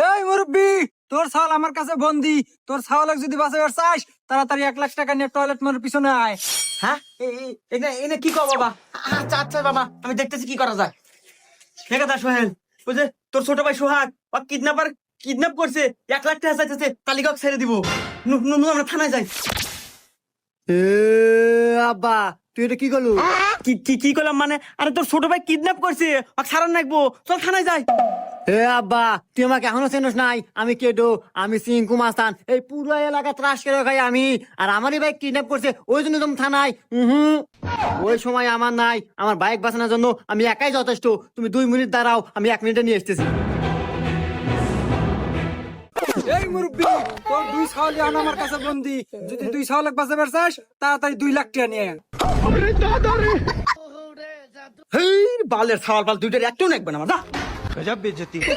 এই মুরব্বি, তোর ছাওয়াল আমার কাছে বন্দি। তোর ছাওয়ালক যদি বাঁচাবার চাস, তাড়াতাড়ি 1 লাখ টাকা নিয়ে টয়লেট মোড়ের পিছনে আয়। হ্যাঁ এনে কি কর বাবা? আচ্ছা আচ্ছা বাবা, আমি দেখতেছি কি করা যায়। ঠিক আছে সোহেল, ওই যে তোর ছোট ভাই সোহাগ ও কিডন্যাপ করছে, 1 লাখ টাকা চাইতেছে, তালিকা ছেড়ে দিব। আমরা থানায় যাই। আব্বা তুই এটা কি করলু? কি করলাম মানে? আরে তোর ছোট ভাই কিডন্যাপ করছে, ওকে ছাড়ান রাখবো, চল থানায় যাই। আব্বা তুই আমাকে এখনো চেনস নাই? আমি কেডো, আমি সিংকু মাস্তান। এই পুরো এলাকা ত্রাস করে খাই আমি। আর আমারই বাইক কিডন্যাপ করছে, ওই জন্য তুমি থানায়। ওই সময় আমার নাই, আমার বাইক বাঁচানোর জন্য আমি একাই যথেষ্ট। তুমি 2 মিনিট দাঁড়াও, আমি 1 মিনিটে নিয়ে এসতেছি। এই মুরব্বি, তোর 2 ছাওয়াল এখন আমার কাছে বন্দি। যদি 2 ছাওয়ালক বাঁচাবার চাস, তাড়াতাড়ি 2 লাখ টাকা নিয়ে আয়। হেই বালের ছাওয়াল পাল দুইটার একটাও নেকবে না আমার। गजब बेइज्जती है।